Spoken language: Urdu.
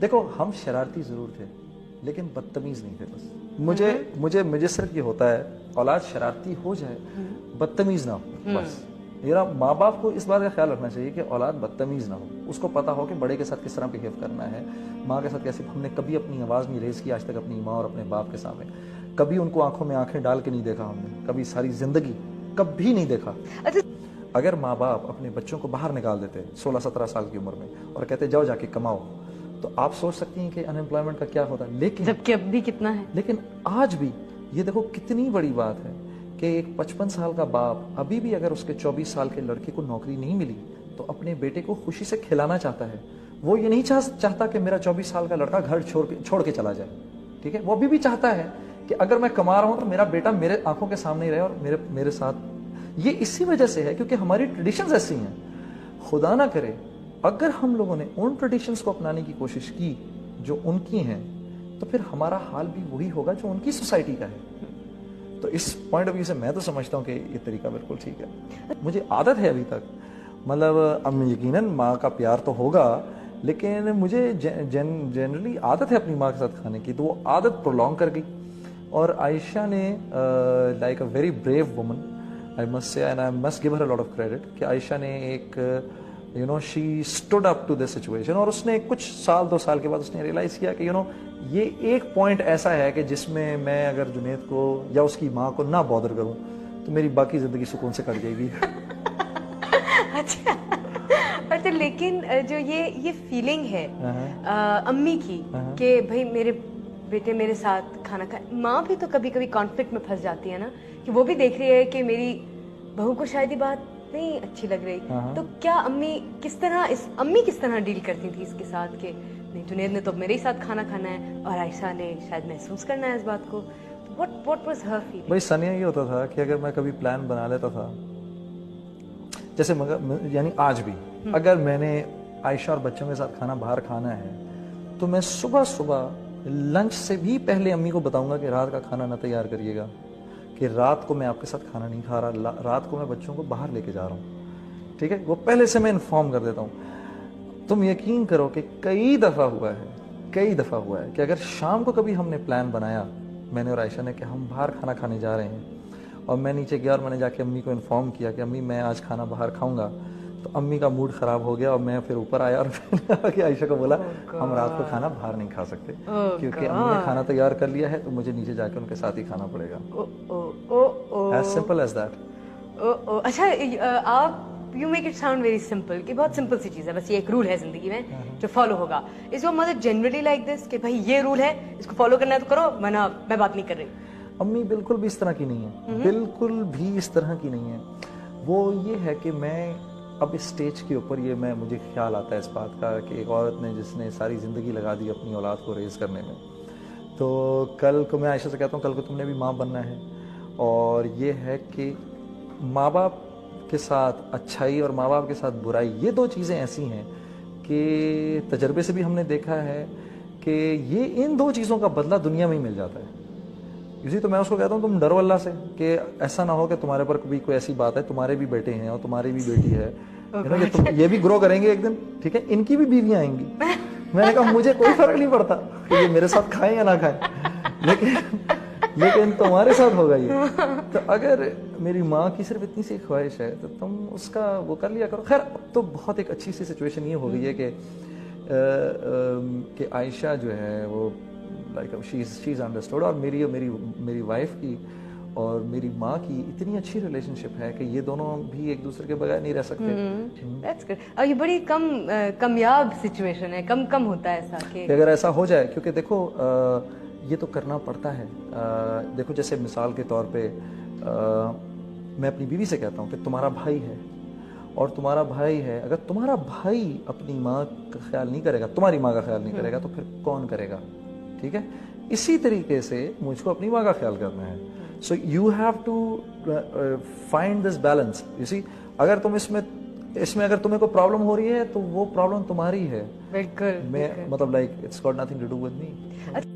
دیکھو ہم شرارتی ضرور تھے لیکن بدتمیز نہیں تھے. بس مجھے صرف یہ ہوتا ہے اولاد شرارتی ہو جائے بدتمیز نہ ہو. بس میرا ماں باپ کو اس بات کا خیال رکھنا چاہیے کہ اولاد بدتمیز نہ ہو, اس کو پتا ہو کہ بڑے کے ساتھ کس طرح بہیو کرنا ہے, ماں کے ساتھ کیسے. ہم نے کبھی اپنی آواز نہیں ریز کی آج تک اپنی ماں اور اپنے باپ کے سامنے, کبھی ان کو آنکھوں میں آنکھیں ڈال کے نہیں دیکھا ہم نے, کبھی ساری زندگی کبھی نہیں دیکھا. اگر ماں باپ اپنے بچوں کو باہر نکال دیتے 16-17 سال کی عمر میں اور کہتے جاؤ جا کے کماؤ, تو آپ سوچ سکتی ہیں کہ ان امپلائمنٹ کا کیا ہوتا ہے. لیکن جبکہ اب بھی کتنا ہے, لیکن آج بھی یہ دیکھو کتنی بڑی بات ہے کہ ایک 55 سال کا باپ ابھی بھی اگر اس کے 24 سال کے لڑکے کو نوکری نہیں ملی تو اپنے بیٹے کو خوشی سے کھلانا چاہتا ہے. وہ یہ نہیں چاہتا کہ میرا 24 سال کا لڑکا گھر چھوڑ کے چلا جائے. ٹھیک ہے, وہ ابھی بھی چاہتا ہے کہ اگر میں کما رہا ہوں تو میرا بیٹا میرے آنکھوں کے سامنے ہی رہے اور میرے ساتھ. یہ اسی وجہ سے ہے کیونکہ ہماری ٹریڈیشنز ایسی ہیں. خدا نہ کرے اگر ہم لوگوں نے ان ٹریڈیشنز کو اپنانے کی کوشش کی جو ان کی ہیں تو پھر ہمارا حال بھی وہی ہوگا جو ان کی سوسائٹی کا ہے. تو اس پوائنٹ آف ویو سے میں تو سمجھتا ہوں کہ یہ طریقہ بالکل ٹھیک ہے. مجھے عادت ہے ابھی تک, مطلب اب یقیناً ماں کا پیار تو ہوگا لیکن مجھے جنرلی عادت ہے اپنی ماں کے ساتھ کھانے کی, تو وہ عادت پرولونگ کر گئی. اور عائشہ نے like a very brave woman I must say, and I must give her a lot of credit, کہ عائشہ نے ایک she stood up to this situation, اور اس نے کچھ سال 2 سال کے بعد اس نے ریئلائز کیا کہ یہ ایک پوائنٹ ایسا ہے کہ جس میں میں اگر جنید کو یا اس کی ماں کو نہ بادر کروں تو میری باقی زندگی سکون سے کٹ جائے گی. اچھا لیکن جو یہ فیلنگ ہے امی کی کہ بھائی میرے بیٹے میرے ساتھ کھانا کھائے, ماں بھی تو کبھی کبھی کانفلکٹ میں پھنس جاتی ہے نا, کہ وہ بھی دیکھ رہی ہے کہ میری بہو کو شاید یہ بات نہیں اچھی لگ رہی. تو کیا امی کس طرح ڈیل کرتی تھی اس کے ساتھ کہ نہیں جنید نے تو میرے ہی ساتھ کھانا کھانا ہے اور عائشہ نے شاید محسوس کرنا ہے اس بات کو. What was her feeling? بھائی سنیا یہ ہوتا تھا کہ اگر میں کبھی پلان بنا لیتا تھا, جیسے یعنی آج بھی اگر میں نے عائشہ اور بچوں کے ساتھ کھانا باہر کھانا ہے تو میں صبح لنچ سے بھی پہلے امی کو بتاؤں گا کہ رات کا کھانا نہ تیار کریے گا, کہ رات کو میں آپ کے ساتھ کھانا نہیں کھا رہا, رات کو میں بچوں کو باہر لے کے جا رہا ہوں. ٹھیک ہے, وہ پہلے سے میں انفارم کر دیتا ہوں. تم یقین کرو کہ کئی دفعہ ہوا ہے کہ اگر شام کو کبھی ہم نے پلان بنایا میں نے اور عائشہ نے کہ ہم باہر کھانا کھانے جا رہے ہیں, اور میں نیچے گیا اور میں نے جا کے امی کو انفارم کیا کہ امی میں آج کھانا باہر کھاؤں گا, تو امی کا موڈ خراب ہو گیا اور میں پھر اوپر آیا اور میں نے عائشہ کو بولا ہم رات کو کھانا باہر نہیں کھا سکتے کیونکہ امی نے کھانا تیار کر لیا ہے تو مجھے نیچے جا کے ان کے ساتھ ہی کھانا پڑے گا. As simple as that. اچھا آپ you make it sound very simple کہ بہت سمپل سی چیز ہے, بس یہ ایک رول ہے زندگی میں جو فالو ہوگا. Is your mother generally like this کہ بھائی یہ رول ہے اس کو فالو کرنا ہے تو کرو ورنہ میں بات نہیں کر رہی؟ امی بالکل بھی اس طرح کی نہیں ہے, بالکل بھی اس طرح کی نہیں ہے. وہ یہ ہے کہ میں اب اس سٹیج کے اوپر مجھے خیال آتا ہے اس بات کا کہ ایک عورت نے جس نے ساری زندگی لگا دی اپنی اولاد کو ریز کرنے میں, تو کل کو میں عائشہ سے کہتا ہوں کل کو تم نے بھی ماں بننا ہے, اور یہ ہے کہ ماں باپ کے ساتھ اچھائی اور ماں باپ کے ساتھ برائی یہ 2 چیزیں ایسی ہیں کہ تجربے سے بھی ہم نے دیکھا ہے کہ یہ ان 2 چیزوں کا بدلہ دنیا میں ہی مل جاتا ہے. اسی تو میں اس کو کہتا ہوں تم ڈرو اللہ سے کہ ایسا نہ ہو کہ تمہارے پر بھی کوئی ایسی بات ہے, تمہارے بھی بیٹے ہیں اور تمہاری بھی بیٹی ہے, یہ بھی گرو کریں گے ایک دن, ٹھیک ہے, ان کی بھی بیویاں آئیں گی. میں نے کہا مجھے کوئی فرق نہیں پڑتا کہ یہ میرے ساتھ کھائیں یا نہ کھائیں, لیکن تمہارے ساتھ ہوگا یہ. تو اگر میری ماں کی صرف اتنی سی خواہش ہے تو تم اس کا وہ کر لیا کرو. خیر اب تو بہت ایک اچھی سی سچویشن یہ ہو گئی ہے کہ عائشہ جو ہے وہ لائک شی از انڈرسٹوڈ, اور میری وائف کی اور میری ماں کی اتنی اچھی ریلیشن شپ ہے کہ یہ دونوں بھی ایک دوسرے کے بغیر نہیں رہ سکتے. That's good. اور یہ بڑی کمیاب سچویشن ہے, کم ہوتا ہے ایسا کہ اگر ایسا ہو جائے, کیونکہ دیکھو یہ تو کرنا پڑتا ہے. دیکھو جیسے مثال کے طور پہ میں اپنی بیوی سے کہتا ہوں کہ تمہارا بھائی ہے اور تمہارا بھائی ہے, اگر تمہارا بھائی اپنی ماں کا خیال نہیں کرے گا, تمہاری ماں کا خیال نہیں کرے گا, تو پھر کون کرے گا؟ ٹھیک ہے, اسی طریقے سے مجھ کو اپنی ماں کا خیال کرنا ہے. So you have to find this balance. You see, اگر تم اس میں اگر تمہیں کوئی پرابلم ہو رہی ہے تو وہ پرابلم تمہاری ہے, بالکل مطلب like it's got nothing to do with me.